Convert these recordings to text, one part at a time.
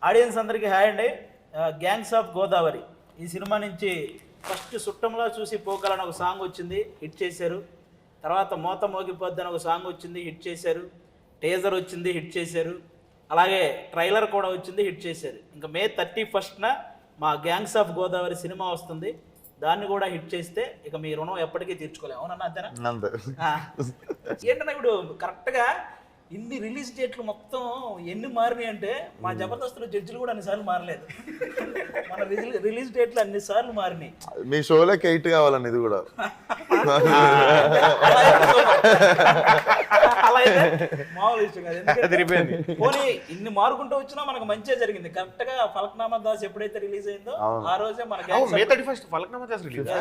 Audience అందరికీ hi అండి. Gangs of Godavari ఈ సినిమా నుంచి ఫస్ట్ సుట్టంలో చూసి పోగలని ఒక సాంగ్ వచ్చింది, హిట్ చేశారు. తర్వాత మోత మోగిపోద్దని ఒక సాంగ్ వచ్చింది, హిట్ చేశారు. టేజర్ వచ్చింది, హిట్ చేశారు. అలాగే ట్రైలర్ కూడా వచ్చింది, హిట్ చేశారు. ఇంకా May 31న మా గ్యాంగ్స్ ఆఫ్ గోదావరి సినిమా వస్తుంది. దాన్ని కూడా హిట్ చేస్తే ఇక మీ రుణం ఎప్పటికీ తీర్చుకోలేము. అవునన్నా అంతేనా? ఏంటన్నా ఇప్పుడు కరెక్ట్గా ఇన్ని రిలీజ్ డేట్లు మొత్తం ఎన్ని మారినాయి అంటే మా జబర్దస్త్లో జడ్జిలు కూడా అన్నిసార్లు మారలేదు. మన రిలీజ్ డేట్లు అన్నిసార్లు మారినాయి. మీ షోలోకి 8 కావాలండి ఇది కూడా. అలా అయితే మామూలు ఇష్టం కాదు. పోనీ ఇన్ని మారుకుంటూ వచ్చినా మనకు మంచిగా జరిగింది. కరెక్ట్ గా ఫలక్నామా దాస్ ఎప్పుడైతే రిలీజ్ అయిందో ఆ రోజే మన May 31st Falaknuma Das release.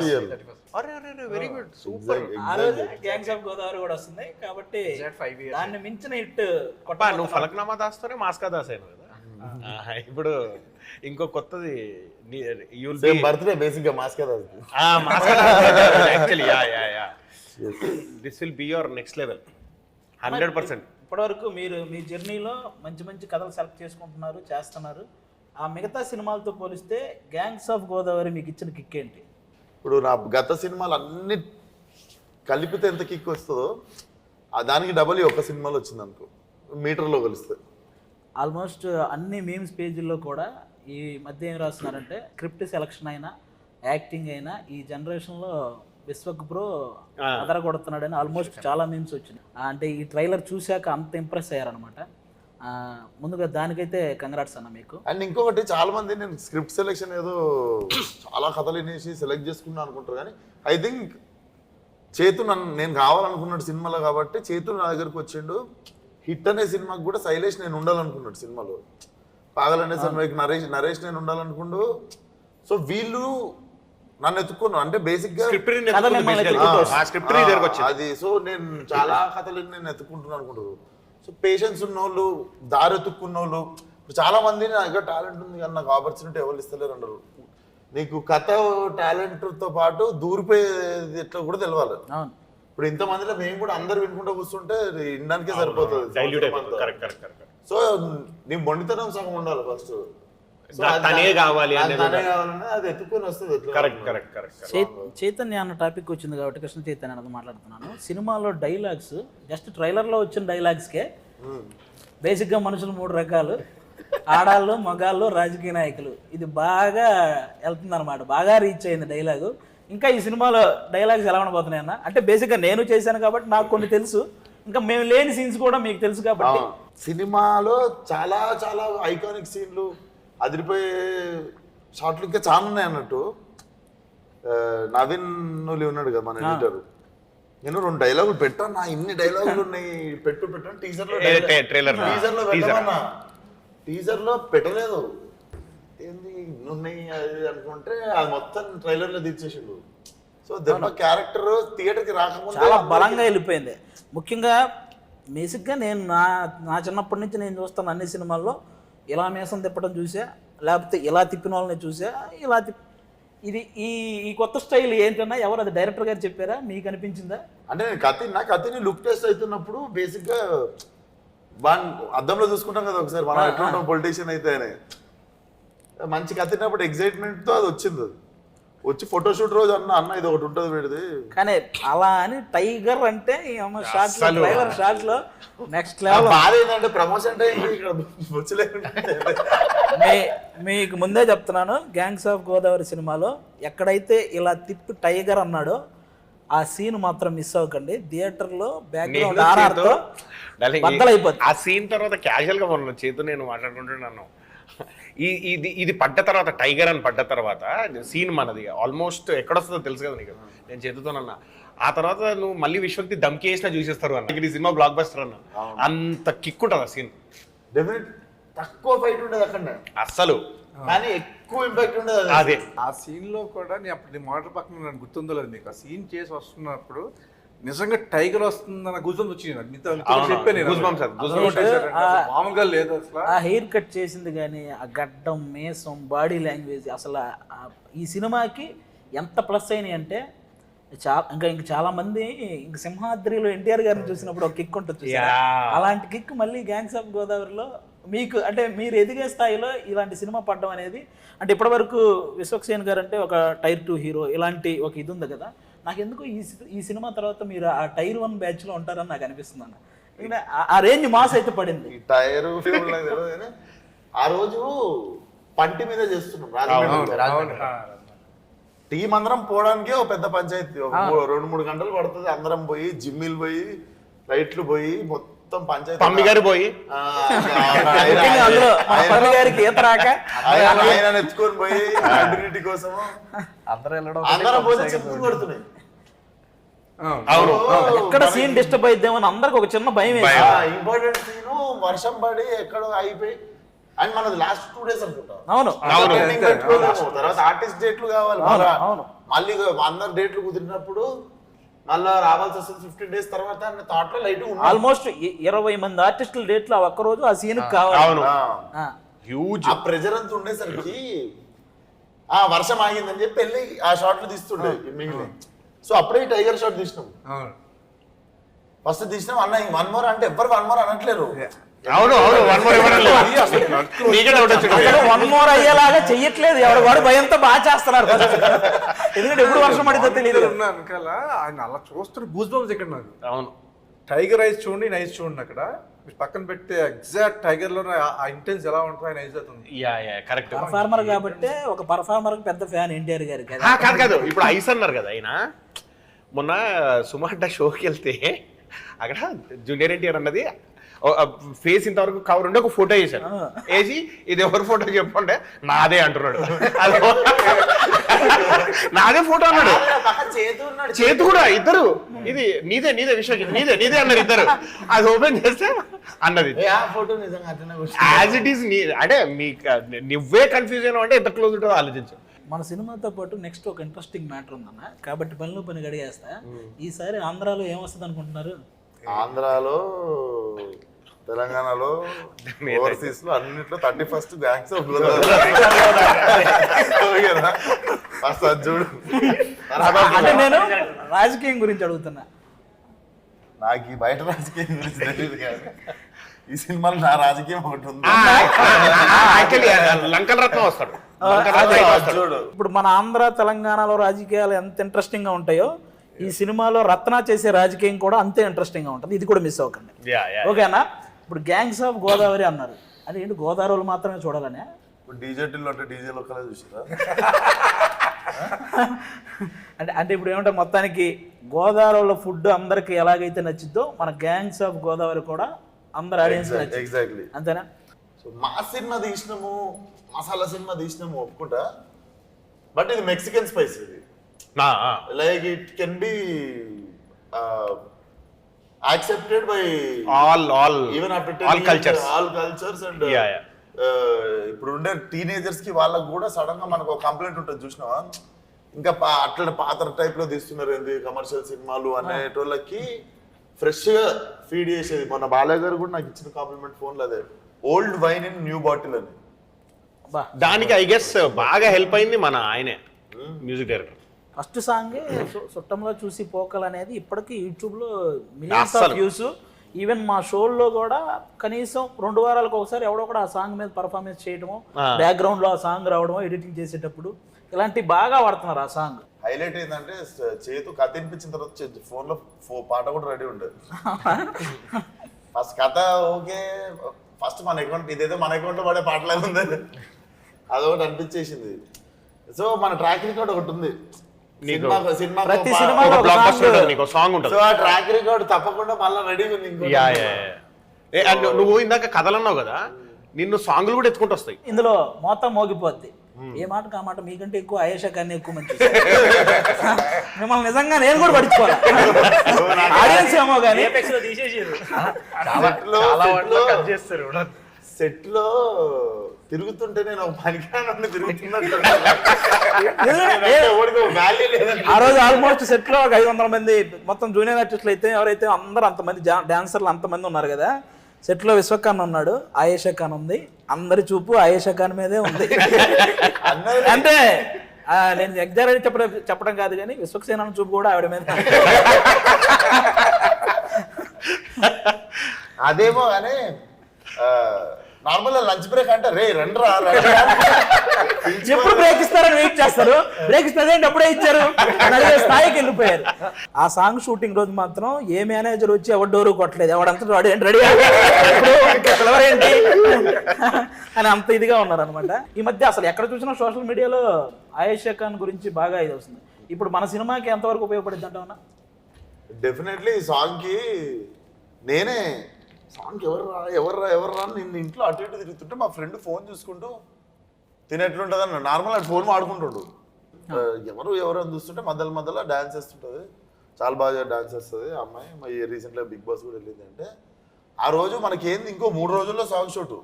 Very good, super. ఆ రోజే గ్యాంగ్స్ ఆఫ్ గోదావరి కూడా వస్తుంది. కాబట్టి దాన్ని మించిన హిట్ నువ్వు ఫలక్నామా దాస్తోనే మాస్కా దాస్ అయినావు కదా. ఇప్పుడు ఇంకో కొత్తది బర్త్డే బేసిక్ గా మాస్క్ కదా actually this will be your next level 100%. ఇప్పటివరకు మీరు మీ జర్నీలో మంచి మంచి కథలు సెలెక్ట్ చేసుకుంటున్నారు, చేస్తున్నారు. ఆ మిగతా సినిమాలతో పోలిస్తే గ్యాంగ్స్ ఆఫ్ గోదావరి మీకు ఇచ్చిన కిక్ ఏంటి? ఇప్పుడు నా గత సినిమాలు అన్ని కలిపితే ఎంత కిక్ వస్తుందో దానికి డబల్ ఈ ఒక్క సినిమాలో వచ్చింది అనుకో, మీటర్లో కలిస్తే. ఆల్మోస్ట్ అన్ని మీమ్స్ పేజీల్లో కూడా ఈ మధ్య ఏం రాస్తున్నారంటే స్క్రిప్ట్ సెలక్షన్ అయినా యాక్టింగ్ అయినా ఈ జనరేషన్లో విశ్వక్ బ్రో అదర కొడుతున్నాడని ఆల్మోస్ట్ చాలా మీమ్స్ వచ్చినాయి. అంటే ఈ ట్రైలర్ చూశాక అంత ఇంప్రెస్ అయ్యారనమాట. ముందుగా దానికైతే కంగ్రాట్స్ అన్న మీకు. అండ్ ఇంకొకటి చాలా మంది నేను స్క్రిప్ట్ సెలెక్షన్ ఏదో చాలా కథలు వినేసి సెలెక్ట్ చేసుకున్నాను అనుకుంటారు, కానీ ఐ థింక్ చేతు నేను కావాలనుకున్నాడు సినిమాలో కాబట్టి చేతు నా దగ్గరకు వచ్చిండు. హిట్ అనే సినిమాకి కూడా శైలేష్ నేను ఉండాలనుకున్నాడు సినిమాలో, పాగలనే సినిమాకి నరేష్ నేను ఉండాలనుకుండు. సో వీళ్ళు నన్ను ఎత్తుకున్నాను అంటే బేసిక్ గా అది. సో నేను చాలా కథలు నేను ఎత్తుకుంటున్నాను అనుకుంటారు. సో పేషెన్స్ ఉన్నోళ్ళు, దారి ఎత్తుక్కున్న వాళ్ళు, ఇప్పుడు చాలా మంది నా దగ్గర టాలెంట్ ఉంది కానీ నాకు ఆపర్చునిటీ ఎవరు ఇస్తలేరు అన్నారు. నీకు కథ టాలెంట్ తో పాటు దూరిపోయేది ఎట్లా కూడా తెలవాలి. ఇప్పుడు ఇంతమందిలో మేము కూడా అందరు వినుకుంటూ కూర్చుంటే వినడానికే సరిపోతుంది. సో నీ మొండితనం సగం ఉండాలి ఫస్ట్, అది ఎత్తుకొని వస్తుంది. చైతన్య అన్న టాపిక్ వచ్చింది కాబట్టి కృష్ణ చైతన్య అన్నది మాట్లాడుతున్నాను. సినిమాలో డైలాగ్స్ జస్ట్ ట్రైలర్లో వచ్చిన డైలాగ్స్కే బేసిక్గా మనుషులు 3 రకాలు, ఆడాళ్ళు, మగాళ్ళు, రాజకీయ నాయకులు. ఇది బాగా వెళ్తుంది అనమాట, బాగా రీచ్ అయింది డైలాగు. ఇంకా ఈ సినిమాలో డైలాగ్స్ ఎలా ఉండబోతున్నాయి అన్న? అంటే బేసిక్గా నేను చేశాను కాబట్టి నాకు కొన్ని తెలుసు, ఇంకా మేము లేని సీన్స్ కూడా మీకు తెలుసు కాబట్టి. సినిమాలో చాలా చాలా ఐకానిక్ సీన్లు, అదిరిపోయే షార్ట్లు ఇంకా చాలా ఉన్నాయి అన్నట్టు. నవీన్ నులి ఉన్నాడు కదా మన ఎడిటర్, నేను 2 డైలాగులు పెట్టాను. నా ఇన్ని డైలాగులు ఉన్నాయి, పెట్టాను టీజర్లో పెట్టలేదు. ఏంది ఉన్నాయి అది అనుకుంటే అది మొత్తం ట్రైలర్లో తీర్చేసిండు. సో దెబ్బ క్యారెక్టర్ థియేటర్కి రాకముందు చాలా బలంగా వెళ్ళిపోయింది. ముఖ్యంగా బేసిక్గా నేను నా చిన్నప్పటి నుంచి నేను చూస్తాను అన్ని సినిమాల్లో ఇలా మేసం తిప్పడం చూసా, లేకపోతే ఇలా తిప్పిన వాళ్ళని చూసా, ఇలా ఇది ఈ కొత్త స్టైల్ ఏంటన్నా ఎవరు అది డైరెక్టర్ గారు చెప్పారా, మీకు అనిపించిందా? అంటే నేను కత్తిని లుక్ టెస్ట్ అవుతున్నప్పుడు బేసిక్గా అద్దంలో చూసుకుంటాం కదా ఒకసారి మనం ఎట్లా ఉంటాం పొలిటీషియన్ అయితే అని. మంచి కత్తినప్పుడు ఎగ్జైట్మెంట్తో అది వచ్చింది. వచ్చి ఫోటోషూట్ రోజు అన్న ఇది ఒకటి ఉంటుంది పెడితే, కానీ అలా అని టైగర్ అంటే షార్ట్ లో నెక్స్ట్ లెవెల్. బాధ ఏంటంటే ప్రమోషన్ టైం ఇక్కడ మీకు ముందే చెప్తున్నాను, గ్యాంగ్స్ ఆఫ్ గోదావరి సినిమాలో ఎక్కడైతే ఇలా తిప్పి టైగర్ అన్నాడో ఆ సీన్ మాత్రం మిస్ అవ్వకండి. థియేటర్లో బ్యాక్గ్రౌండ్ ఆర్ఆర్తో బద్దలైపోతుంది. ఆ సీన్ తర్వాత క్యాజువల్ గా మనం చేతు నేను మాట్లాడుకుంటున్నాను. ఇది పడ్డ తర్వాత, టైగర్ అని పడ్డ తర్వాత సీన్ మనది ఆల్మోస్ట్ ఎక్కడొస్తుందో తెలుసు కదా నీకు, నేను చేతుతోనన్నా. ఆ తర్వాత నువ్వు మళ్ళీ విశ్వక్తి దమ్కి వేసినా చూసేస్తారు అన్న. ఈ సినిమా బ్లాక్ బస్టర్ అన్న, అంత కిక్ ఉంటుంది ఆ సీన్. డెఫినెట్ తక్కువ ఫైట్ ఉండదు అక్కడ అస్సలు, కానీ ఎక్కువ ఇంపాక్ట్ ఉండదు. అదే ఆ సీన్ లో కూడా నేను అప్పుడు మోటార్ పక్కన నాకు గుర్తుందో లేదు మీకు, ఆ సీన్ చేసి వస్తున్నప్పుడు నిజంగా టైగర్ వస్తుందన్న గుజంస్ వచ్చింది మామూలుగా లేదు అసలు. ఆ హెయిర్ కట్ చేసింది కానీ ఆ గడ్డం, మేసం, బాడీ లాంగ్వేజ్ అసలు ఈ సినిమాకి ఎంత ప్లస్ అయినాయి అంటే ఇంకా చాలా మంది ఇంక సింహాద్రిలో ఎన్టీఆర్ గారిని చూసినప్పుడు ఒక కిక్ ఉంటుంది, అలాంటి కిక్ మళ్ళీ గ్యాంగ్స్ ఆఫ్ గోదావరిలో మీకు అంటే మీరు ఎదిగే స్థాయిలో ఇలాంటి సినిమా పడడం అనేది అంటే ఇప్పటివరకు విశ్వక్సేన్ గారు అంటే ఒక టైర్ 2 హీరో ఇలాంటి ఒక ఇది ఉంది కదా, నాకు ఎందుకు ఈ సినిమా తర్వాత మీరు ఆ టైర్ 1 బ్యాచ్లో ఉంటారని నాకు అనిపిస్తుంది అన్న. ఎందుకంటే ఆ రేంజ్ మాస్ అయితే పడింది. ఈ టైర్ ఫీల్డ్ నాకు తెలియదు కానీ ఆ రోజు పంటి మీద చేస్తున్నాం రాజమండ్రిలో. టీం అందరం పోవడానికే ఒక పెద్ద పంచాయతీ, 2-3 గంటలు పడుతుంది. అందరం పోయి జిమ్మిల్ పోయి లైట్లు పోయి మొత్తం పంచాయతీ పమ్మి గారు పోయి అందులో మన పల్లి గారికి ఈత రాక ఆయన ఎత్తుకొని పోయి కంటిన్యూటీ కోసం అందరం పోతే చెప్పులు కొడుతున్నాయి. అవును ఎక్కడ సీన్ డిస్టర్బ్ అయిద్దామో అని అందరికి ఒక చిన్న భయం వేసి ఇంపార్టెంట్ సీన్ వర్షం పడి ఎక్కడో అయిపోయి అండ్ మనది లాస్ట్ 2 days అనుకుంటా. అవును Ending పెట్టుకోలేము. తర్వాత ఆర్టిస్ట్ డేట్లు కావాలి అవును. మళ్ళీ అందరు డేట్లు కుదిరినప్పుడు మళ్ళా రావాల్సి వస్తుంది 15 days తర్వాత అన్న థాట్ లో లైట్ ఆల్మోస్ట్ 20 మంది ఆర్టిస్టుల డేట్లు ఆ ఒక్క రోజు ఆ సీన్ కావాలి. అవును ఆ. హ్యూజ్ ఆ ప్రెజర్ అంతా ఉండేసరికి ఆ వర్షం ఆగిందని చెప్పి వెళ్ళి ఆ షాట్లు తీస్తుండే మిగిలిన. సో అప్పుడే టైగర్ షాట్ తీసినాం. ఫస్ట్ తీసినాం అన్న 1 more అంటే ఎవ్వరు 1 more అనట్లేరు. అవును అవును 1 more ఇవ్వడం లేదు. నీకే డౌట్ వచ్చింది. అసలు 1 more అయ్యేలాగా చెయ్యట్లేదు, ఎవడు వాడు భయంతో బాగా చేస్తున్నారు. ఎందుకంటే ఎప్పుడు వర్షం పడితే తెలియదు. వెనకాల ఆయన అలా చూస్తున్న గూస్ బంప్స్ ఇక్కడ నాకు. అవును టైగర్ ఐస్ చూడండి, ఈయన ఐస్ చూడండి. అక్కడ మీరు పక్కన పెడితే ఎగ్జాక్ట్ టైగర్ లో ఆ ఇంటెన్స్ ఎలా ఉంటుందో ఆయన ఐస్ అవుతుంది. Yeah yeah correct. పర్ఫార్మర్ కాబట్టి ఒక పర్ఫార్మర్ పెద్ద ఫ్యాన్ ఎన్టీఆర్ గారి కాదు కాదు ఇప్పుడు ఐస్ అన్నారు కదా ఆయన. మొన్న సుమార్ట షోకి వెళ్తే అక్కడ జూనియర్ ఎన్టీఆర్ అన్నది ఫేస్ ఇంతవరకు కవర్ ఉండి ఒక ఫోటో వేసారు. వేసి ఇది ఎవరి ఫోటో చెప్పండి, నాదే అంటున్నాడు. నాదే ఫోటో అన్నాడు. చేతు కూడా ఇద్దరు ఇది నీదే నీదే విశ్వకి నీదే నీదే అన్నారు ఇద్దరు. అది ఓపెన్ చేస్తే అన్నది ఫోటో నిజంగా యాజ్ ఇట్ ఈస్. అంటే మీ నువ్వే కన్ఫ్యూజ్ అయినా అంటే ఎంత క్లోజ్ ఉంటుందో ఆలోచించు. మన సినిమాతో పాటు నెక్స్ట్ ఒక ఇంట్రెస్టింగ్ మ్యాటర్ ఉందన్న, కాబట్టి పనిలో పని గడిగేస్తా. ఈసారి ఆంధ్రాలో ఏమొస్తుంది అనుకుంటున్నారు? ఆంధ్రాలో తెలంగాణలో ఓవర్సీస్ లో అన్నిట్లో 31st గ్యాంగ్స్ ఆఫ్ ఫస్ట్ చూడు. అంటే నేను రాజకీయం గురించి అడుగుతున్నా. నాకు ఈ బయట రాజకీయం గురించి తెలియదు కానీ ఈ సినిమాలో నా రాజకీయం ఒకటి ఉంది. లంకల రత్నం వస్తాడు. చూడు ఇప్పుడు మన ఆంధ్ర తెలంగాణలో రాజకీయాలు ఎంత ఇంట్రెస్టింగ్ గా ఉంటాయో ఈ సినిమాలో రత్న చేసే రాజకీయం కూడా అంతే ఇంట్రెస్టింగ్ గా ఉంటుంది. ఇది కూడా మిస్ అవ్వకండి, ఓకేనా? ఇప్పుడు గ్యాంగ్స్ ఆఫ్ గోదావరి అన్నారు, అది ఏంటి గోదావరిలో మాత్రమే చూడాలనే? ఇప్పుడు డీజేటీలో అంటే డీజేలు ఒక్కలే చూసారా? అంటే ఇప్పుడు ఏమంటే మొత్తానికి గోదావరిలో ఫుడ్ అందరికి ఎలాగైతే నచ్చిద్దో మన గ్యాంగ్స్ ఆఫ్ గోదావరి కూడా అందరు ఆడియన్స్ ఎగ్జాక్ట్లీ అంతేనా? సో మా సినిమా తీసినాము, మసాలా సినిమా తీసినాము ఒప్పుకుంటా, బట్ ఇది మెక్సికన్ స్పైస్. ఇది like it can be accepted by all even after all cultures and ఇప్పుడు ఉండే టీనేజర్స్ కి వాళ్ళకి కూడా సడన్ గా మనకు ఒక కంప్లైంట్ ఉంటుంది చూసినావా, ఇంకా అట్లా పాత టైప్ లో తీస్తున్నారు ఏంది కమర్షియల్ సినిమాలు అనేటోళ్ళకి ఫ్రెష్ గా ఫీడ్ చేసేది. మన బాలయ్య గారు కూడా నాకు ఇచ్చిన కాంప్లిమెంట్ ఫోన్ లో అదే, old wine in new bottle అని. దానికి ఐ గెస్ బాగా హెల్ప్ అయింది మన ఆయనే మ్యూజిక్ డైరెక్టర్. ఫస్ట్ సాంగే చుట్టంలో చూసి పోకల్ అనేది ఇప్పటికీ యూట్యూబ్లో మిలియన్స్ ఆఫ్ వ్యూస్. ఈవెన్ మా షోల్లో కూడా కనీసం 2 వారాలకు ఒకసారి ఎవడో కూడా ఆ సాంగ్ మీద పర్ఫార్మెన్స్ చేయడము, బ్యాక్గ్రౌండ్లో ఆ సాంగ్ రావడము, ఎడిటింగ్ చేసేటప్పుడు ఇలాంటి బాగా వాడుతున్నారు. ఆ సాంగ్ హైలైట్ ఏంటంటే చేతు కథ వినిపించిన తర్వాత ఫోన్ లో పాట కూడా రెడీ ఉండదు. ఫస్ట్ కథ ఓకే, ఫస్ట్ మన అకౌంట్ ఇదేదో మన అకౌంట్ లో పడే పాటలాగా ఉంది, అదొకటి అనిపించేసింది. సో మన ట్రాక్ రికార్డ్ ఒకటి ఉంది, ప్రతి సినిమాలో సాంగ్ ఉంటుంది. సో ఆ ట్రాక్ రికార్డ్ తప్పకుండా మళ్ళీ రెడీ ఉంది. నువ్వు ఇందాక కథలన్నావు కదా, నిన్ను సాంగ్లు కూడా ఎత్తుకుంటూ వస్తాయి. ఇందులో మొత్తం మోగిపోద్ది. ఏ మాట కా మాట మీకంటే ఎక్కువ ఆయేషా ఖాన్ ఎక్కువ మంచి మిమ్మల్ని నిజంగా నేను కూడా పడుచుకోవాలి. ఆడియన్స్ ఏమో కానీ సెట్ లో తిరుగుతుంటే నేను పనికిరాని తిరుగుతున్నట్టు. ఆ రోజు ఆల్మోస్ట్ సెట్ లో ఒక 500 మంది మొత్తం జూనియర్ ఆర్టిస్టులు అయితే ఎవరైతే అందరూ అంతమంది డాన్సర్లు అంతమంది ఉన్నారు కదా. సెట్ లో విశ్వఖాన్ ఉన్నాడు, ఆయేషా ఖాన్ ఉంది, అందరి చూపు ఆయేషా ఖాన్ మీదే ఉంది. అంటే నేను ఎగ్జాక్ట్ చెప్పడం కాదు కానీ విశ్వక్సేన చూపు కూడా ఆవిడ మీద. అదేమో కానీ నార్మల్ లంచ్ బ్రేక్ అంటే రే రండ్రా ఎప్పుడు బ్రేక్ ఇస్తారని వెయిట్ చేస్తారు, బ్రేక్ ఇస్తారంటే అప్పుడే ఇచ్చారు అని అడిగే స్థాయికి వెళ్ళిపోయారు. ఆ సాంగ్ షూటింగ్ రోజు మాత్రం ఏ మేనేజర్ వచ్చి ఎవరు డోరు కొట్టలేదు, ఎవడంతా రెడీ ఏంటి అని అంత ఇదిగా ఉన్నారు అనమాట. ఈ మధ్య అసలు ఎక్కడ చూసినా సోషల్ మీడియాలో ఆయేషా ఖాన్ గురించి బాగా ఇది వస్తుంది. ఇప్పుడు మన సినిమాకి ఎంతవరకు ఉపయోగపడింది అంటావునా? డెఫినెట్లీ ఈ సాంగ్కి నేనే సాంగ్ ఎవర్రా నిన్ను ఇంట్లో అటు ఇటు తిరుగుతుంటే మా ఫ్రెండ్ ఫోన్ చూసుకుంటూ తినేట్లుంటుంది అన్న నార్మల్ అది ఫోన్ వాడుకుంటాడు. ఎవరు అని చూస్తుంటే మధ్యలో డాన్స్ వేస్తుంటుంది, చాలా బాగా డాన్స్ వేస్తుంది ఆ అమ్మాయి. రీసెంట్గా బిగ్ బాస్ కూడా వెళ్ళింది. అంటే ఆ రోజు మనకేంది ఇంకో 3 రోజుల్లో సాంగ్ షూట్.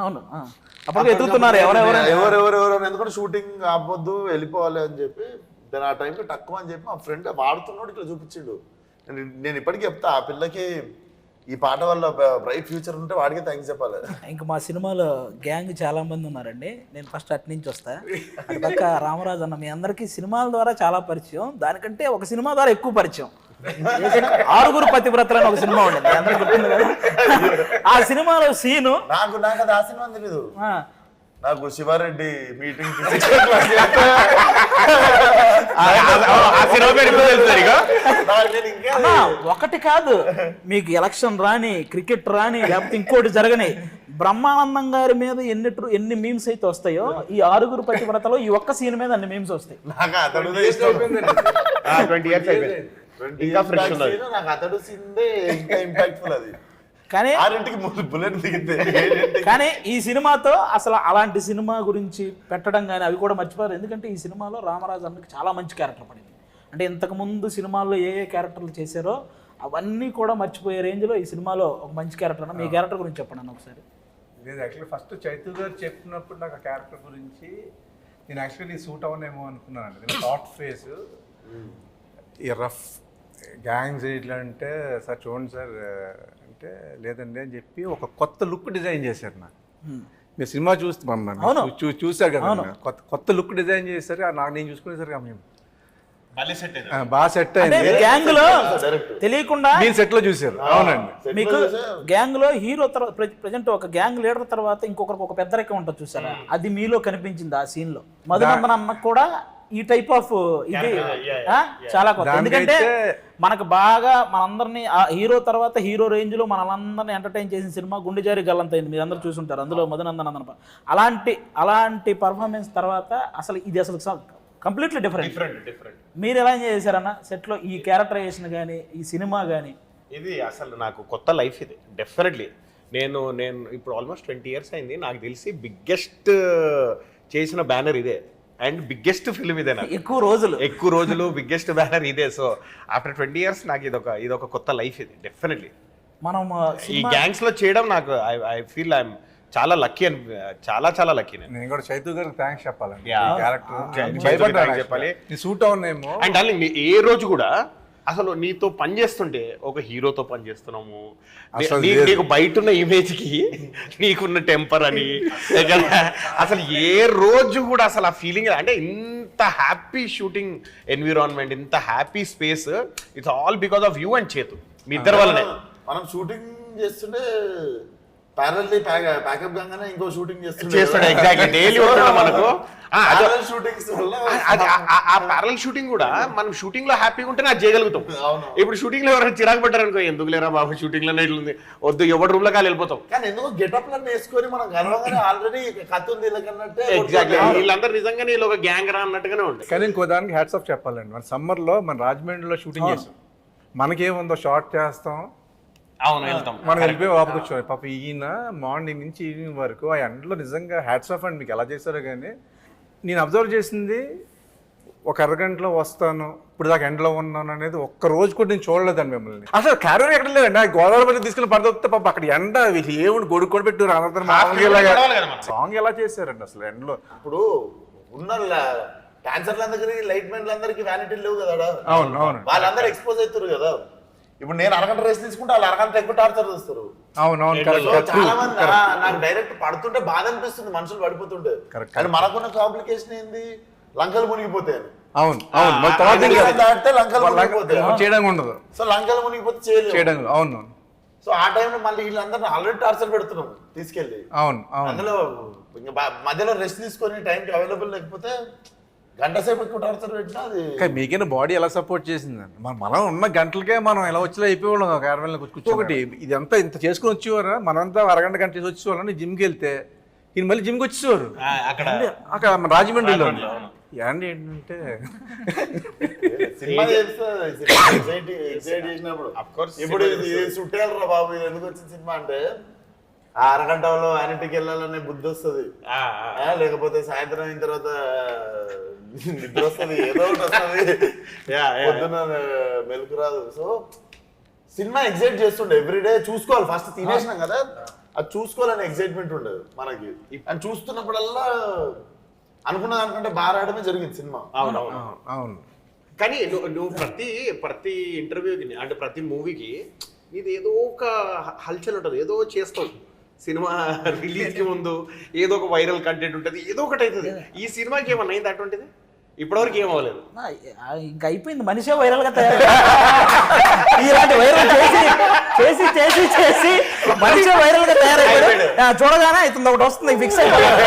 అవును, అప్పుడు ఎదుగుతున్నారు ఎవరెవరు ఎందుకంటే షూటింగ్ ఆపొద్దు వెళ్ళిపోవాలి అని చెప్పి దాని ఆ టైంకి తక్కువ అని చెప్పి మా ఫ్రెండ్ వాడుతున్నాడు ఇట్లా చూపించిండు. నేను ఇప్పటికీ చెప్తా ఆ పిల్లకి ఈ పాట వల్ల బ్రైట్ ఫ్యూచర్ ఉంటే వాడికి థ్యాంక్స్ చెప్పాలి. ఇంకా మా సినిమాలో గ్యాంగ్ చాలా మంది ఉన్నారండి. నేను ఫస్ట్ అటు నుంచి వస్తా. అటు పక్క రామరాజు అన్న, మీ అందరికీ సినిమాల ద్వారా చాలా పరిచయం, దానికంటే ఒక సినిమా ద్వారా ఎక్కువ పరిచయం. 6 పతివ్రతలని ఒక సినిమా ఉండేది, అందరికి గుర్తుంది కదా. ఆ సినిమాలో సీను నాకు అది ఆ సినిమా తెలీదు. నాకు శివారెడ్డి మీటింగ్ ఒకటి కాదు, మీకు ఎలక్షన్ రాని, క్రికెట్ రాని, లేకపోతే ఇంకోటి జరగని, బ్రహ్మానందం గారి మీద ఎన్ని మీమ్స్ అయితే వస్తాయో ఈ 6 పతివ్రతలో ఈ ఒక్క సీన్ మీద అన్ని మీమ్స్ వస్తాయి. నాకు అతడు సీన్దే ఇంకా ఇంపాక్ట్ఫుల్ అది. కానీ బుల్లెట్ దిగితే కానీ ఈ సినిమాతో అసలు అలాంటి సినిమా గురించి పెట్టడం కానీ అవి కూడా మర్చిపోయారు. ఎందుకంటే ఈ సినిమాలో రామరాజు అన్నకి చాలా మంచి క్యారెక్టర్ పడింది. అంటే ఇంతకుముందు సినిమాల్లో ఏ క్యారెక్టర్లు చేశారో అవన్నీ కూడా మర్చిపోయే రేంజ్లో ఈ సినిమాలో ఒక మంచి క్యారెక్టర్ అన్న. మీ క్యారెక్టర్ గురించి చెప్పండి అన్న ఒకసారి. నేను యాక్చువల్లీ ఫస్ట్ చైతు గారు చెప్పినప్పుడు నాకు ఆ క్యారెక్టర్ గురించి నేను యాక్చువల్లీ సూట్ అవనేమో అనుకున్నానండి. నేను థాట్ ఫేస్ ఈ రఫ్ గ్యాంగ్స్ ఇట్లా అంటే సార్ చూడండి సార్ అంటే లేదండి అని చెప్పి ఒక కొత్త లుక్ డిజైన్ చేశారు నాకు. మీరు సినిమా చూస్తారు కదా, కొత్త లుక్ డిజైన్ చేశారు. నాకు నేను చూసుకునేసరికి మేము బాగా సెట్ అయింది. గ్యాంగ్ లో తెలియకుండా మీరు సెట్ లో చూసారు. అవునండి, మీకు గ్యాంగ్ లో హీరో తర్వాత ప్రెజెంట్ ఒక గ్యాంగ్ లీడర్ తర్వాత ఇంకొకరికి ఒక పెద్దరికం ఉంటుంది చూసారా, అది మీలో కనిపించింది ఆ సీన్ లో. మధునందన్ అన్న కూడా ఈ టైప్ ఆఫ్ ఇది చాలా కొత్త. ఎందుకంటే మనకు బాగా మనందరినీ హీరో తర్వాత హీరో రేంజ్ లో మనలందరినీ ఎంటర్టైన్ చేసిన సినిమా గుండె జారి గల్లంతైంది, మీరు అందరూ చూసుంటారు. అందులో మధునందన్ అన్న అలాంటి పర్ఫార్మెన్స్ తర్వాత అసలు ఇది అసలు కంప్లీట్లీ డిఫరెంట్. మీరు ఎలా ఎంజాయ్ చేశారన్న సెట్లో ఈ క్యారెక్టరైజేషన్ కానీ ఈ సినిమా కానీ? ఇది అసలు నాకు కొత్త లైఫ్ ఇది డెఫినెట్లీ. నేను ఇప్పుడు ఆల్మోస్ట్ 20 years అయింది. నాకు తెలిసి బిగ్గెస్ట్ చేసిన బ్యానర్ ఇదే అండ్ బిగ్గెస్ట్ ఫిల్మ్ ఇదే. నాకు ఎక్కువ రోజులు బిగ్గెస్ట్ బ్యానర్ ఇదే. సో ఆఫ్టర్ 20 years నాకు ఇదొక కొత్త లైఫ్ ఇది డెఫినెట్లీ. మనం ఈ గ్యాంగ్స్ లో చేయడం నాకు ఐ ఫీల్ ఐఎమ్ చాలా లక్కీ అని, చాలా లక్కీ. నేను కూడా చైతు గారికి థ్యాంక్స్ చెప్పాలండి. చెప్పాలి సూట్ అవునేమో. అండ్ డార్లింగ్ ఏ రోజు కూడా అసలు నీతో పని చేస్తుంటే ఒక హీరోతో పని చేస్తున్నాము, నీకు బయట ఉన్న ఇమేజ్ కి నీకున్న టెంపర్ అని అసలు ఏ రోజు కూడా అసలు ఆ ఫీలింగ్ అంటే ఇంత హ్యాపీ షూటింగ్ ఎన్విరాన్మెంట్, ఇంత happy space, it's all because of you and చేతు, మీ ఇద్దరు వల్లనే. మనం షూటింగ్ చేస్తుంటే ప్యారల్లీ ప్యాకప్ గానే ఇంకో షూటింగ్ చేస్తాడు. ఎగ్జాక్ట్లీ డైలీ ఉంటాడు మనకు. షూటింగ్స్ వల్ల ఆ ప్యారల్ షూటింగ్ కూడా మనం షూటింగ్ లో హ్యాపీగా ఉంటే నాకు చేయగలుగుతాం. ఇప్పుడు షూటింగ్ లో ఎవరైనా చిరాకు పడ్డారు అనుకో, ఎందుకు లేరా బాబు షూటింగ్ లోనే ఇట్లుంది వద్దు, ఎవరి రూమ్ లో కాలు వెళ్ళిపోతాం. కానీ ఎందుకు గెటప్ లను వేసుకొని మనం గర్వంగానే ఆల్రెడీ కథ ఉంది ఇలాగన్నట్టే. ఎగ్జాక్ట్లీ వీళ్ళందరూ నిజంగానే ఇలా ఒక గ్యాంగ్ రా అన్నట్టుగానే ఉంటాయి. కానీ ఇంకో దానికి హ్యాట్స్ ఆఫ్ చెప్పాలండి. మన సమ్మర్ లో మన రాజమండ్రిలో షూటింగ్ చేస్తాం, మనకేముందో షార్ట్ చేస్తాం, అవును వెళ్తాం, మనం వెళ్ళిపోయి వాపుకొచ్చాం. పాప ఈయన మార్నింగ్ నుంచి ఈవినింగ్ వరకు ఆ ఎండలో నిజంగా హ్యాట్స్ ఆఫ్ అండి. మీకు ఎలా చేశారో కానీ నేను అబ్జర్వ్ చేసింది ఒక అరగంటలో వస్తాను, ఇప్పుడు దాకా ఎండలో ఉన్నాను అనేది ఒక్క రోజు కూడా నేను చూడలేదండి మిమ్మల్ని. అసలు క్యారవన్ ఎక్కడ లేదండి. గోదావరి తీసుకుని పడదొస్తే పాప అక్కడ ఎండ వీళ్ళు ఏముంది గొడుగు కూడా పెట్టారు. అందరూ సాంగ్ ఎలా చేశారండి అసలు ఎండలో. ఇప్పుడు ఉన్న డాన్సర్లందరికీ లైట్ మెన్లు అందరికీ వ్యానిటీ లేవు కదా. అవును అవును, వాళ్ళందరూ ఎక్స్పోజ్ అవుతారు కదా. ఇప్పుడు నేను అరగంట రేస్ తీసుకుంటే వాళ్ళు అరగంట ఎక్కువ టార్చర్ చేస్తారు. అవునవును, చాలా మంది నాకు డైరెక్ట్ పడుతుంటే బాధ అనిపిస్తుంది, మనుషులు పడిపోతుంటే. కానీ మనకున్న కాంప్లికేషన్ ఏంది, లంకలు మునిగిపోతాయి. అవును అవును, దాటితే లంకలు మునిగిపోతాయి, చేయడం ఉండదు. సో లంకలు మునిగిపోతే చేయడం. అవును. సో సో ఆ టైంలో మళ్ళీ వీళ్ళందరినీ ఆల్రెడీ టార్చర్ పెడుతున్నాం తీసుకెళ్ళి. అవును అవును అందులో ఇంకా మధ్యలో రెస్ట్ తీసుకొని టైంకి అవైలబుల్ లేకపోతే గంట సేపు ఎక్కువ టార్చర్ పెట్టినా అది కానీ మీకైనా బాడీ ఎలా సపోర్ట్ చేసిందండి మనం ఉన్న గంటలకే మనం ఎలా వచ్చేలా అయిపోయేవాళ్ళం క్యారవెన్లో కూర్చోబట్టి ఇదంతా ఇంత చేసుకుని వచ్చేవారా మనంతా అరగంట గంట చేసి వచ్చేవాళ్ళని జిమ్కి వెళ్తే ఈయన మళ్ళీ జిమ్కి వచ్చేవారు అక్కడ రాజమండ్రిలో ఏంటి ఏంటంటే సినిమా ఎగ్జైట్ చేసినప్పుడు ఇప్పుడు ఇది చుట్టాలరా బాబు ఇది ఎందుకు వచ్చిన సినిమా అంటే ఆ అరగంటలో యానిటీకి వెళ్ళాలనే బుద్ధి వస్తుంది, లేకపోతే సాయంత్రం అయిన తర్వాత నిద్ర వస్తుంది, ఏదో ఒకటి వస్తుంది, పొద్దున మెలకు రాదు. సో సినిమా ఎగ్జైట్ చేస్తుండే ఎవ్రీడే చూసుకోవాలి. ఫస్ట్ తినేసినాం కదా అది చూసుకోవాలని ఎగ్జైట్మెంట్ ఉండదు మనకి. అని చూస్తున్నప్పుడల్లా అనుకున్న దానికంటే బాగా రావడమే జరిగింది సినిమా. అవునవును అవును కానీ నువ్వు ప్రతి ఇంటర్వ్యూకి అంటే ప్రతి మూవీకి నీది ఏదో ఒక హల్చల్ ఉంటుంది, ఏదో చేస్తావు. సినిమా రిలీజ్కి ముందు ఏదో ఒక వైరల్ కంటెంట్ ఉంటుంది, ఏదో ఒకటి అవుతుంది. ఈ సినిమాకి ఏమన్నా అయింది అటువంటిది? ఇప్పటివరకు ఏం అవ్వలేదు. ఇంకా అయిపోయింది, మనిషే వైరల్ గా తయారు ఇలాంటి వైరల్ చేసి చేసి చేసి చేసి మనిషే వైరల్ గా తయారైపోయాడు. చూడగానే అవుతుంది ఒకటి వస్తుంది ఫిక్స్ అయిపోయాడు,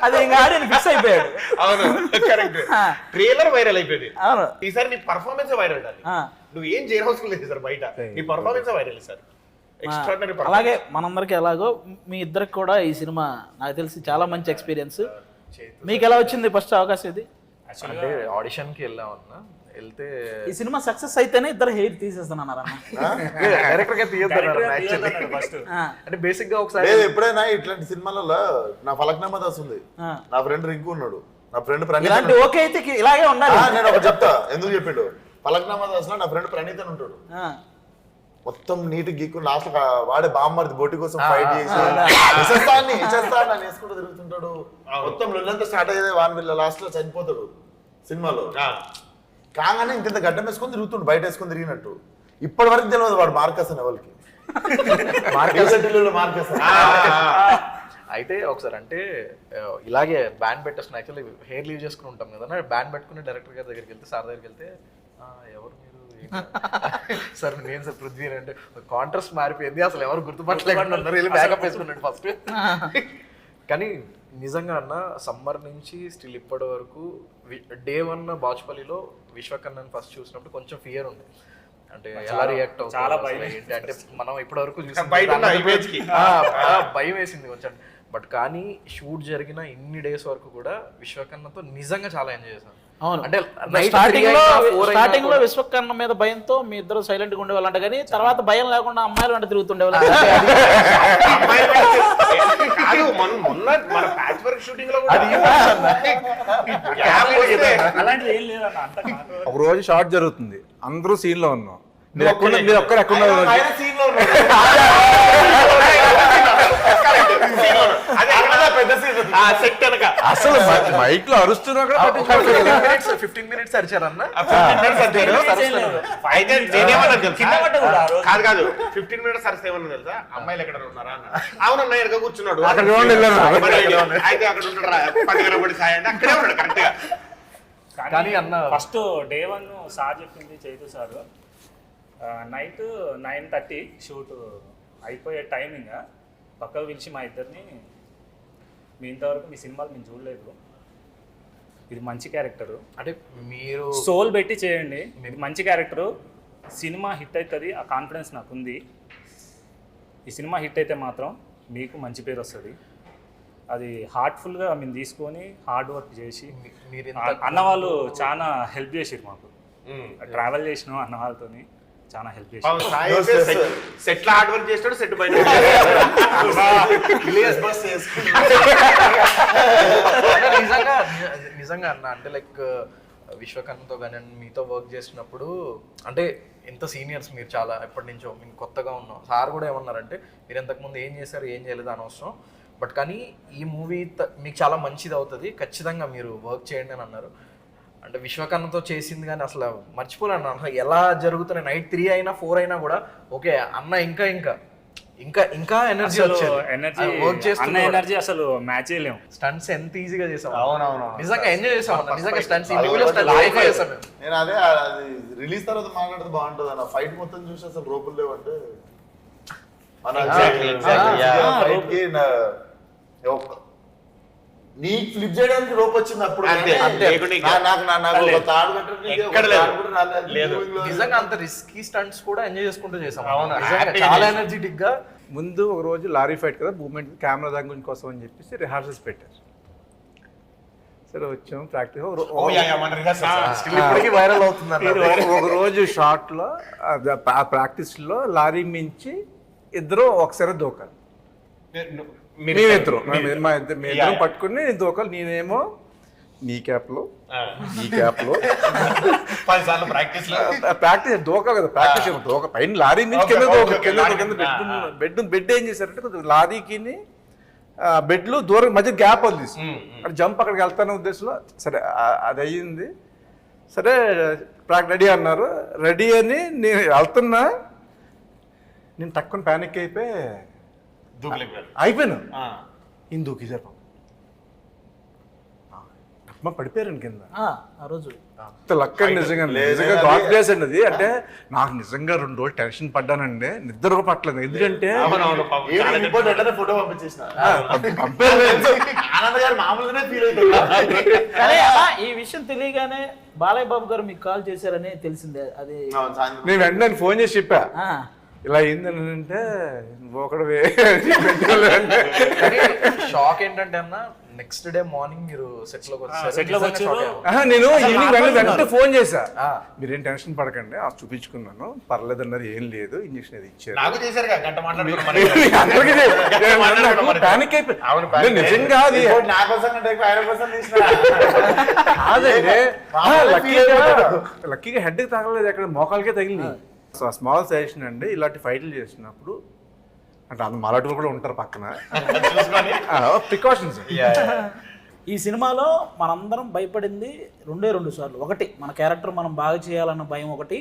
అది ఇంకా ఆడియన్ ఫిక్స్ అయిపోయాడు. అవును కరెక్ట్. ట్రైలర్ వైరల్ అయిపోయింది. అవును ఈసారి నీ పర్ఫార్మెన్స్ వైరల్ అది. నువ్వు ఏం చేయవలసిన లేదు సార్, బయట నీ పర్ఫార్మెన్స్ వైరల్ సార్. అలాగే మనందరికి ఎలాగో మీ ఇద్దరికి కూడా ఈ సినిమా నాకు తెలిసి చాలా మంచి ఎక్స్పీరియన్స్. మీకు ఎలా వచ్చింది ఫస్ట్ అవకాశం ఇది? అంటే ఆడిషన్ కి వెళ్తే ఈ సినిమా సక్సెస్ అయితేనే ఇద్దరు హెయిర్ తీసేస్తున్నాను డైరెక్టర్ గా తీయొద్దన్నారు ఫస్ట్. అంటే బేసిక్ గా ఒకసారి లేదు ఎప్పుడైనా ఇట్లాంటి సినిమాలలో నా ఫలక్నామా దాస్ ఉంది, నా ఫ్రెండ్ రింకు ఉన్నాడు, నా ఫ్రెండ్ ప్రణీత్. ఓకే అయితే ఇలాగే ఉండాలి. నేను ఒకటి చెప్తా ఎందుకు చెప్పిండు. ఫలక్నామా దాస్ లో నా ఫ్రెండ్ ప్రణీత్ అని ఉంటాడు, మొత్తం నీట్ గీక్కు లాస్ట్ వాడే బామ్మర్ది బోటి కోసం ఫైట్ చేసి ఇచ్చేస్తాన్ని వేసుకుంటూ తిరుగుతుంటాడు. మొత్తం లొల్లంతా స్టార్ట్ అయ్యేది వాన్ వీళ్ళ లాస్ట్ లో చనిపోతాడు సినిమాలో. కాగానే ఇంత గడ్డం వేసుకొని తిరుగుతుండు, బయట వేసుకొని తిరిగినట్టు. ఇప్పటి వరకు తెలియదు వాడు మార్కస్ అని ఎవరికి. మార్కస్ అయితే ఒకసారి అంటే ఇలాగే బ్యాండ్ పెట్టేసుకుని యాక్చువల్లీ హెయిర్ లీవ్ చేసుకుని ఉంటాం కదా, బ్యాండ్ పెట్టుకుని డైరెక్టర్ గారి దగ్గరికి వెళ్తే సార్ దగ్గరికి వెళ్తే ఎవరు మీరు సార్ నేను సార్ పృథ్వీ అంటే కాంట్రాస్ట్ మారిపోయింది, అసలు ఎవరు గుర్తుపట్టలేకుండా ఉన్నారు, వెళ్ళి బ్యాకప్ వేసుకున్నాడు ఫస్ట్. కానీ నిజంగా అన్న సమ్మర్ నుంచి స్టిల్ ఇప్పటి వరకు డే 1 బాచుపల్లిలో విశ్వకన్నని ఫస్ట్ చూసినప్పుడు కొంచెం ఫియర్ ఉంది. అంటే ఎలా రియాక్ట్ అవుతుంది ఏంటి అంటే మనం ఇప్పటి వరకు భయం వేసింది కొంచెం. బట్ కానీ షూట్ జరిగిన ఇన్ని డేస్ వరకు కూడా విశ్వకన్నతో నిజంగా చాలా ఎంజాయ్ చేశాను. అంటే స్టార్టింగ్ లో విశ్వకర్ణ మీద భయంతో మీ ఇద్దరు సైలెంట్ గా ఉండేవాళ్ళంట, కానీ తర్వాత భయం లేకుండా అమ్మాయిలు అంటే తిరుగుతుండేవాళ్ళు. ఒక రోజు షార్ట్ జరుగుతుంది, అందరూ సీన్ లో ఉన్నాం, మీరు ఒక్కరు ఎక్కడ అసలు మైక్ లో అరుస్తున్నా 15 minutes అరిచారన్న. కాదు 15 minutes అరిస్తే ఏమన్నా తెలుసా, అమ్మాయిలు ఎక్కడ ఉన్నారా అన్న. అవునన్నా ఎక్కడ కూర్చున్నాడు, అయితే అక్కడ ఉంటాడు పట్టుకుని సాయండి అక్కడే ఉన్నాడు కరెక్ట్ గా. కానీ అన్న ఫస్ట్ డే 1 సార్ చెప్పింది చైతు సార్, నైట్ 9:30 షూట్ అయిపోయే టైమింగ్ పక్కకు పిలిచి మా ఇద్దరిని, మీ ఇంతవరకు మీ సినిమాలు మేము చూడలేదు, ఇది మంచి క్యారెక్టరు అంటే మీరు సోల్ పెట్టి చేయండి, ఇది మంచి క్యారెక్టరు, సినిమా హిట్ అవుతుంది, ఆ కాన్ఫిడెన్స్ నాకు ఉంది. ఈ సినిమా హిట్ అయితే మాత్రం మీకు మంచి పేరు వస్తుంది. అది హార్ట్ఫుల్గా మేము తీసుకొని హార్డ్ వర్క్ చేసి అన్నవాళ్ళు చాలా హెల్ప్ చేసారు మాకు. ట్రావెల్ చేసినాం అన్న వాళ్ళతోని, చాలా హెల్ప్ చేసారు. సెట్ హార్డ్ వర్క్ చేస్తాడు, సెట్ బయట నిజంగా అన్న అంటే లైక్ విశ్వకర్ణతో కానీ మీతో వర్క్ చేసినప్పుడు అంటే ఎంత సీనియర్స్ మీరు, చాలా ఎప్పటి నుంచో మీకు కొత్తగా ఉన్నాం. సార్ కూడా ఏమన్నారంటే మీరు ఇంతకుముందు ఏం చేశారు ఏం చేయలేదు అనవసరం, బట్ కానీ ఈ మూవీ మీకు చాలా మంచిది అవుతుంది, ఖచ్చితంగా మీరు వర్క్ చేయండి అని అన్నారు. అంటే విశ్వకర్ణతో చేసింది కానీ అసలు మర్చిపోలేను అసలు ఎలా జరుగుతున్నాయి. నైట్ 3 అయినా 4 అయినా కూడా ఓకే అన్న ఇంకా ఇంకా ఎనర్జీ అసలు వచ్చేది ఎనర్జీ వర్క్ అన్న చేస్తున్న ఎనర్జీ అసలు మ్యాచ్ చేయలేము. స్టంట్స్ ఎంత ఈజీగా చేసాం. అవునవును. నిజంగా ఎంజాయ్ చేసాం అన్న. నిజంగా స్టంట్స్ అది ఇండివిజువల్ కూడా స్టంట్స్ లైఫ్ చేసాం మేము. నేను అదే అది రిలీజ్ తర్వాత మాట్లాడితే బాగుంటుంది అన్న. ఫైట్ మొత్తం చూసి అసలు రోపులు లేవంటే మన Exactly, yeah. ఫైట్ కి నీ ఫ్లిప్ చేయడానికి రోప్ వచ్చింది అప్పుడు. అంతే, కానీ అంతే. లేకుంటే ఇంకా- నాకు ఒక తాడు కట్టడానికి ఒక ఎక్కడ లేదు. తాడు కూడా రాలేదు. లేదు. Moving లో నిజంగా అంత రిస్కీ స్టంట్స్ కూడా ఎంజాయ్ చేసుకుంటూ చేసాం. అవును, నిజంగా happy చాలా చేసాం. ఎనర్జెటిక్ గా. ముందు ఒక రోజు లారీ ఫైట్ కదా, మూమెంట్ కెమెరా దాని కోసం అని చెప్పేసి రిహార్సల్స్ పెట్టారు. సరే వచ్చాం ప్రాక్టీస్. Oh, yeah, yeah, మన rehearsal. Still ఇప్పటికీ వైరల్ అవుతుంది అన్న. ఒక రోజు షార్ట్ లో ఆ ప్రాక్టీస్ లో లారీ మించి ఇద్దరు ఒకసారి దూకాలి. మేమిద్దరం Yeah. పట్టుకుని దూకాలి. నేనేమో నీ క్యాప్ లో ఆ. ఈ క్యాప్ లో 10 సార్లు ప్రాక్టీస్ లో ప్రాక్టీస్ దూకాలి కదా, ప్రాక్టీస్ దూక పైన లారీ నుంచి కింద Okay, దూక okay, కింద లారీ కింద కింద. బెడ్ ఏం చేశారంటే కొంచెం లారీకి బెడ్లు దూరం మధ్య గ్యాప్ వదిలేసి అక్కడ జంప్ అక్కడికి వెళ్తానే ఉద్దేశంలో సరే అది అయ్యింది. సరే రెడీ అన్నారు. రెడీ అని నేను వెళ్తున్నా, నేను తక్కువ ప్యానిక్ అయిపోయాను. ఈయన దూకేశారు, పడిపోయారండి కింద. ఆ రోజు లక్ అండి, నిజంగా నిజంగా గాడ్ బ్లెస్ అండి అది. అంటే నాకు నిజంగా 2 రోజులు టెన్షన్ పడ్డానండి, నిద్ర కూడా పట్టలేదు. ఎందుకంటే ఫోటో పంపించేసిన పంపారు. ఆనంద్ గారు మామూలుగానే ఫీల్ అవుతుంది. కానీ అలా ఈ విషయం తెలియగానే బాలయ్య బాబు గారు మీకు కాల్ చేశారని తెలిసిందే. అది నేను వెంటనే ఫోన్ చేసి చెప్పా, ఆ, ఇలా అయిందని అంటే ఒకడవే. షాక్ ఏంటంటే అన్న, నెక్స్ట్ డే మార్నింగ్ మీరు సెట్ లోకి వచ్చారు. నేను ఈవినింగ్ వెంటనే ఫోన్ చేశా, మీరేం టెన్షన్ పడకండి, చూపించుకున్నాను, పర్లేదు అన్నారు, ఏం లేదు, ఇంజక్షన్ అది ఇచ్చారు. నాకు చేశారు గంట మాట్లాడుకున్నాం. ప్యానిక్ అయిపోయి నిజంగా అది నా కోసం ఆయన కోసం తీసిన కాదండి. లక్కీగా హెడ్ కి తగలేదు, అక్కడ మోకాలకే తగిలింది. స్మాల్ సజెషన్ అండి, ఇలాంటి ఫైట్లు చేసినప్పుడు అంటే అంత మరాఠీలు కూడా ఉంటారు పక్కన, ప్రికాషన్స్. ఈ సినిమాలో మనందరం భయపడింది 2 సార్లు. ఒకటి మన క్యారెక్టర్ మనం బాగా చేయాలన్న భయం, ఒకటి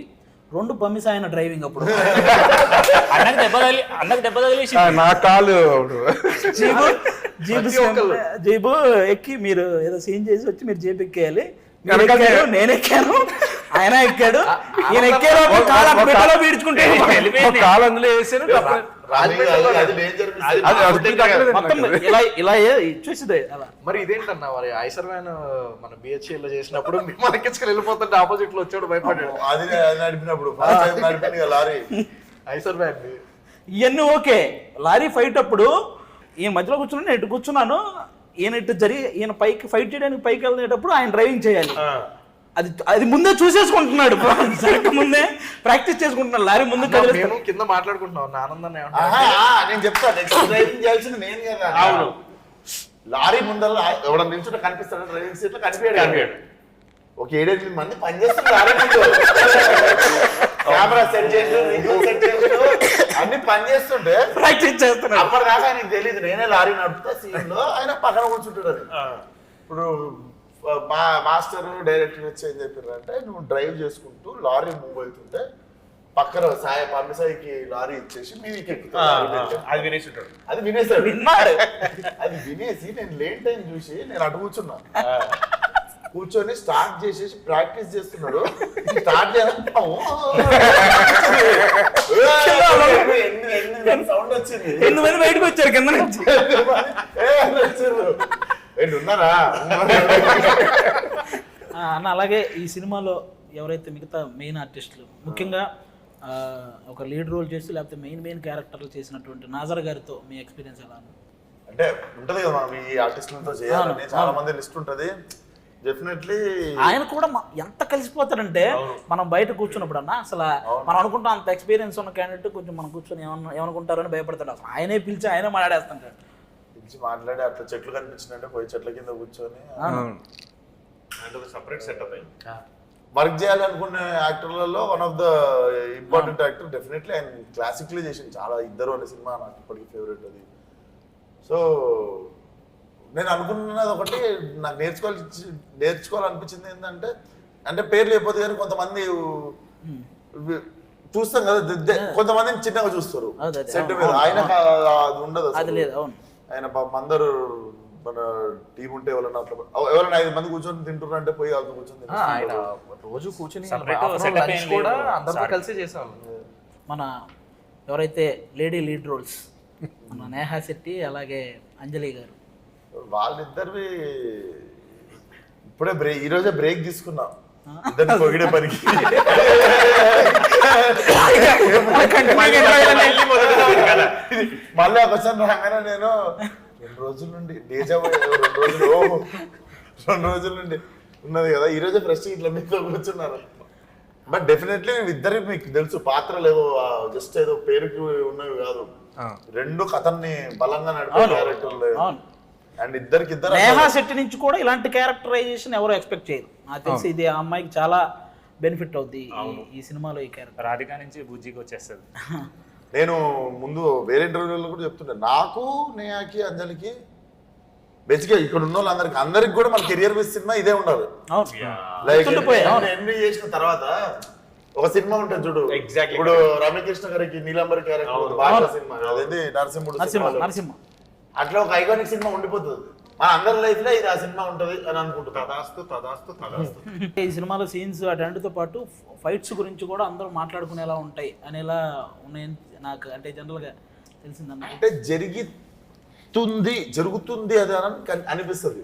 2 పమ్మిస్ ఆయన డ్రైవింగ్ అప్పుడు అన్నకు దెబ్బ తగిలేసి నా కాలు జీబు ఎక్కి మీరు ఏదో సీన్ చేసి వచ్చి మీరు జీప్ ఎక్కేయాలి. నేను ఎక్కాను, ఆయన ఎక్కాడు, ఈయన ఎక్కాడు, పీడ్చుకుంటే కాలు అందులో వేసారు. మొత్తం ఇలా చూసిదే అలా. మరి ఇదేంటన్నా, మరి ఐసర్ వ్యాన్ మన బిహెచ్ఎల్ లో చేసినప్పుడు మనకిచ్చుకొని వెళ్ళిపోతుంటే ఆపోజిట్ లో వచ్చాడు, భయపడ్డాడు. అది నడిపినప్పుడు నడిపింది లారీ ఐసర్ వ్యాన్ ఇవన్నీ ఓకే. లారీ ఫైట్ అప్పుడు ఈయన మధ్యలో కూర్చున్నాను, నేను ఇటు కూర్చున్నాను, ఈయన ఇటు ఈయన పైకి ఫైట్ చేయడానికి పైకి వెళ్ళేటప్పుడు ఆయన డ్రైవింగ్ చేయాలి. అది ముందే చూసేసుకుంటున్నాడు, జరగక ముందే ప్రాక్టీస్ చేసుకుంటున్నాడు. లారీ ముందు మేము కింద మాట్లాడుకుంటున్నాం ఆనందాన్ని. నేను చెప్తా, నెక్స్ట్ డ్రైవింగ్ చేయాల్సింది నేను కదా. అవును, లారీ ముందర ఎవడ నిల్చుంటే కనిపిస్తాడు, డ్రైవింగ్ సీట్ లో కనిపించాడు. ఒక 7-8 మంది పనిచేస్తున్నారు, కెమెరా సెట్ చేసి అన్ని పని చేస్తుంటే ప్రాక్టీస్ చేస్తున్నాడు. అప్పటిదాకా ఆయనకు తెలియదు, నేనే లారీ నడుపుతా సీన్ లో, ఆయన పక్కన కూర్చుంటాడు. అది ఇప్పుడు మాస్టర్ డైరెక్టర్ వచ్చి ఏం చెప్పారంటే, నువ్వు డ్రైవ్ చేసుకుంటూ లారీ మూవ్ అవుతుంటే పక్కన పంపిసాయికి లారీ ఇచ్చేసి మీదికి ఎక్కుతాడు. అది వినేసి ఉంటాడు. అది వినేసాడు, విన్నాడు. అది వినేసి నేను లేట్ టైం చూసి నేను అటు కూర్చున్నా, కూర్చొని స్టార్ట్ చేసేసి ప్రాక్టీస్ చేస్తున్నాడు. స్టార్ట్ సౌండ్ వచ్చింది, 8 మంది బయటకు వచ్చారు కింద నుంచి. ఉన్నారా అన్న. అలాగే ఈ సినిమాలో ఎవరైతే మిగతా మెయిన్ ఆర్టిస్టులు, ముఖ్యంగా ఒక లీడ్ రోల్ చేసి లేకపోతే మెయిన్ క్యారెక్టర్లు చేసినటువంటి నాజర్ గారితో మీ ఎక్స్పీరియన్స్ ఎలా ఉంది? అంటే ఉంటది కదా, మనం ఈ ఆర్టిస్టులతో చేయాలని చాలా మంది లిస్ట్ ఉంటది. డెఫినెట్లీ ఆయన కూడా ఎంత కలిసిపోతాడంటే, మనం బయట కూర్చున్నప్పుడు అన్న అసలు మనం అనుకుంటాం అంత ఎక్స్పీరియన్స్ ఉన్న క్యాండిడేట్ కొంచెం మనం కూర్చొని ఏమనుకుంటారని భయపడతాడు. అసలు ఆయనే పిలిచి ఆయనే మాట్లాడేస్తుంటాడు. పిలిచి మాట్లాడి అట్లా చెట్లు కనిపించినట్టే పోయి చెట్ల కింద కూర్చొని సపరేట్ సెటప్ వర్క్ చేయాలనుకునే యాక్టర్లలో one of the important actor. Definitely ఆయన క్లాసిక్లీ చేసింది చాలా. 2 అనే సినిమా నాకు ఇప్పటికీ ఫేవరెట్ అది. సో నేను అనుకున్నది ఒకటి, నాకు నేర్చుకోవాలనిపించింది ఏంటంటే, అంటే పేర్లు లేకపోతే కానీ కొంతమంది చూస్తాం కదా కొంతమందిని చిన్నగా చూస్తారు అదే, అదే, సెట్ మీద. ఆయన అది ఉండదు అది అసలు. లేదు. అవును, ఆయన పాపం అందరూ మన టీం ఉంటే ఎవరైనా అట్లా ఎవరైనా 5 మంది కూర్చొని తింటున్నారు అంటే పోయి వాళ్ళతో కూర్చొని ఆయన తింటారు. రోజు కూర్చుని Separate afternoon setup lunch ఏం కూడా లేదు. అందరితో కలిసి చేసేవాళ్ళం. మన ఎవరైతే లేడీ లీడ్ రోల్స్ మన నేహా శెట్టి అలాగే అంజలి గారు, వాళ్ళిద్దరివి ఇప్పుడే ఈ రోజే బ్రేక్ తీసుకున్నాం ఇద్దరిని పొగిడే పనికి. మళ్ళీ ఒకసారి రాగానే నేను 2 రోజుల నుండి రెండు రోజుల నుండి ఉన్నది కదా, ఈ రోజే ఫ్రెష్ ఇట్లా మీతో కూర్చున్నారు. బట్ డెఫినెట్లీ ఇద్దరు మీకు తెలుసు పాత్రలు ఏవో జస్ట్ ఏదో పేరుకి ఉన్నవి కాదు, రెండు కథల్ని బలంగా నడిపే క్యారెక్టర్లు. అవును. అండ్ ఇద్దరు నేహా శెట్టి నుంచి కూడా ఇలాంటి క్యారెక్టరైజేషన్ ఎవరు ఎక్స్పెక్ట్ చేయరు. నాకు తెలిసి ఇది ఆ అమ్మాయికి చాలా బెనిఫిట్ అవుద్ది ఈ సినిమాలో ఈ క్యారెక్టర్. రాధిక నుంచి బుజ్జికి వచ్చేస్తుంది. నేను ముందు వేరే ఇంటర్వ్యూలో కూడా చెప్తుండే, నాకు నేహాకి అంజలికి బేసిక్గా ఇక్కడ ఉన్న వాళ్ళందరికి కూడా మన కెరియర్ బేస్ సినిమా ఇదే ఉండాలి. అవును, లైక్ గుర్తుండిపోయాయి. అవును. ఎంట్రీ చేసిన తర్వాత ఒక సినిమా ఉంటుంది చూడు, Exactly. ఇప్పుడు రమ్యకృష్ణ గారికి నీలంబరి క్యారెక్టర్ బాగా సినిమా అదేంటి నరసింహుడు సినిమాలో. నరసింహ అట్లా ఒక ఐకానిక్ సినిమా ఉండిపోతుంది మన అందరి లైఫ్ లో, ఇది ఆ సినిమా ఉంటది అని అనుకుంటున్నాను. ఈ సినిమాలో సీన్స్ అటన్నిటితో పాటు ఫైట్స్ గురించి కూడా అందరూ మాట్లాడుకునేలా ఉంటాయి అనేలా ఉన్నాయని నాకు అంటే జనరల్గా తెలిసిందన్న. అంటే జరుగుతుంది అది అని అనిపిస్తుంది.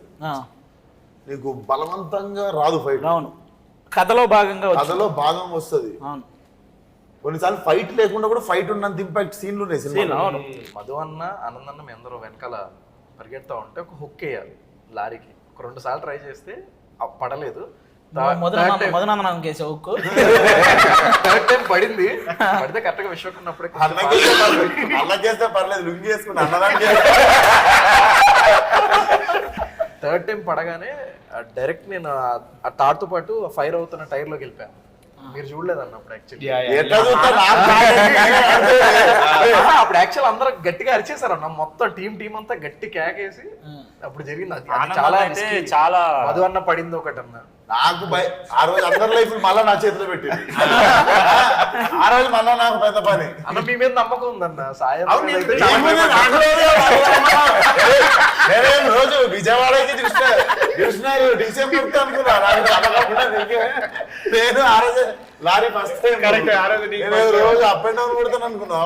నీకు బలవంతంగా రాదు ఫైట్. అవును, కథలో భాగంగా కథలో భాగం వస్తుంది. అవును, కొన్నిసార్లు ఫైట్ లేకుండా కూడా ఫైట్ ఉన్నంత ఇంపాక్ట్ సీన్లు ఉన్నాయి సినిమా. అవును. మధు అన్న ఆనందన్న మీ అందరూ వెనకాల పరిగెడతా ఉంటే ఒక హుక్ వేయాలి లారీకి. ఒక 2 సార్లు ట్రై చేస్తే పడలేదు. మధునందనం కేసు ఒక్కు థర్డ్ టైం పడింది. పడితే కరెక్ట్ గా విశ్వకున్నప్పుడే అన్నకేస్తే పర్లేదు, లుంగి వేసుకుని అన్నదానికి. థర్డ్ టైం పడగానే డైరెక్ట్ నేను ఆ తాడుతో పాటు ఫైర్ అవుతున్న టైర్ లోకి వెళ్ళిపోయాను. మీరు చూడలేదు అన్నప్పుడు యాక్చువల్లీ. అప్పుడు యాక్చువల్ అందరూ గట్టిగా అరిచేసారు అన్న, మొత్తం టీం అంతా గట్టి కేకేసి అప్పుడు జరిగింది. అది చాలా చాలా మధు అన్న పడింది ఒకటి అన్న. నాకు ఆ రోజు అందరి లైఫ్ మళ్ళా నా చేతిలో పెట్టింది. ఆ రోజు మళ్ళా నాకు పెద్ద పని. అన్న మీ మీద నమ్మకం ఉందన్న. సాయం రోజు విజయవాడకి చూసినారు డిసెంబర్ అనుకున్నా. నేను ఆ రోజు లారీ ఫస్ట్ టైం కరెక్ట్. ఆ రోజు రోజు అప్ అండ్ డౌన్ కొడతాను అనుకున్నా.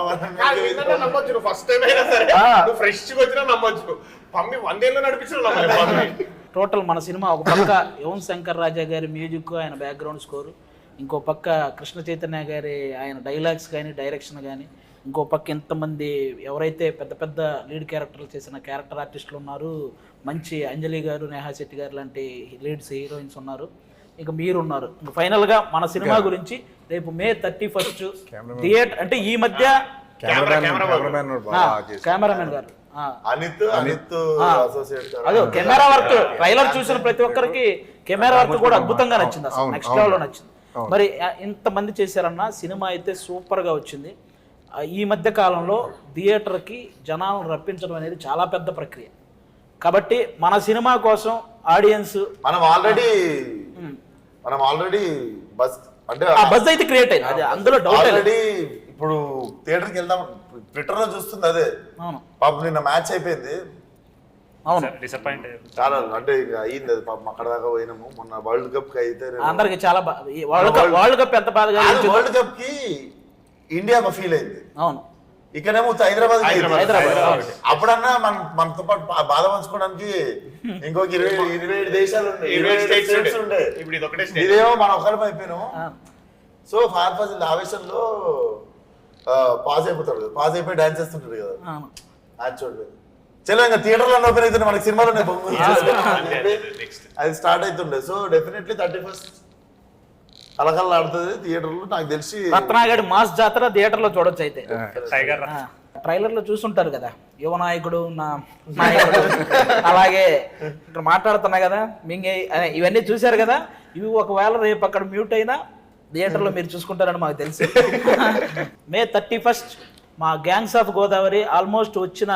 నమ్మొచ్చు, ఫస్ట్ టైం అయినా సరే నువ్వు ఫ్రెష్ గా వచ్చినా నమ్మొచ్చు. పంపి 100 ఏళ్ళు నడిపించిన టోటల్ మన సినిమా ఒక పక్క యువన్ శంకర్ రాజా గారి మ్యూజిక్, ఆయన బ్యాక్గ్రౌండ్ స్కోరు, ఇంకో పక్క కృష్ణ చైతన్య గారి ఆయన డైలాగ్స్ కానీ డైరెక్షన్ కానీ, ఇంకో పక్క ఎంతమంది ఎవరైతే పెద్ద పెద్ద లీడ్ క్యారెక్టర్లు చేసిన క్యారెక్టర్ ఆర్టిస్టులు ఉన్నారు, మంచి అంజలి గారు, నేహా శెట్టి గారు లాంటి లీడ్స్ హీరోయిన్స్ ఉన్నారు, ఇక మీరున్నారు. ఇంక ఫైనల్గా మన సినిమా గురించి రేపు May 31 థియేటర్ అంటే ఈ మధ్య కెమెరామెన్ గారు అనిత్ అసోసియేట్ అదే కెమెరా వర్క్ ట్రైలర్ చూసిన ప్రతి ఒక్కరికి కెమెరా వర్క్ కూడా అద్భుతంగా నచ్చింది, అసలు నెక్స్ట్ లెవెల్లో నచ్చింది. మరి ఇంతమంది చేశారన్న సినిమా అయితే సూపర్గా వచ్చింది. ఈ మధ్య కాలంలో థియేటర్కి జనాలను రప్పించడం అనేది చాలా పెద్ద ప్రక్రియ. కాబట్టి మన సినిమా కోసం ఆడియన్స్ మనం ఆల్రెడీ బస్ అంటే బజ్ అయితే క్రియేట్ అయింది, అది అందులో డౌట్ ఆల్రెడీ. ఇప్పుడు థియేటర్కి వెళ్దాం ట్విట్టర్ లో చూస్తుంది అదే. అవును పాపం నిన్న మ్యాచ్ అయిపోయింది. అవును, డిసప్పాయింట్ చాలా అంటే అయింది అది పాపం. అక్కడ దాకా పోయినాము. మొన్న వరల్డ్ కప్ కి అయితే అందరికి చాలా వరల్డ్ కప్ ఎంత బాధగా వరల్డ్ కప్ కి ఇండియా ఫీల్ అయింది. అవును, ఇక్కడేమో హైదరాబాద్. అప్పుడన్నా మనతో పాటు బాధ పంచుకోవడానికి ఇంకొక 27 దేశాలు ఉండే. ఇదేమో మనం ఒకరి అయిపోయినాము. సో ఫార్ఫాజ్ ఆవేశంలో పాస్ అయిపోతాడు, పాస్ అయిపోయి డాన్స్ చేస్తుంటాడు కదా. అది చూడలేదు చలో ఇంకా థియేటర్లో ఓపెన్ అవుతుండే మనకి సినిమాలోనే అది స్టార్ట్ అవుతుండే. సో డెఫినెట్లీ 31 కలకల్లా ఆడుతుంది థియేటర్లో. నాకు తెలిసి రత్నాగడి మాస్ జాతర థియేటర్లో చూడొచ్చు. అయితే టైగర్ ట్రైలర్లో చూసుంటారు కదా, యువ నాయకుడు నా నాయకుడు అలాగే ఇక్కడ మాట్లాడుతున్నా కదా మింగే ఇవన్నీ చూశారు కదా. ఇవి ఒకవేళ రేపు అక్కడ మ్యూట్ అయినా థియేటర్లో మీరు చూసుకుంటారని మాకు తెలుసు. May 31 మా గ్యాంగ్స్ ఆఫ్ గోదావరి ఆల్మోస్ట్ వచ్చిన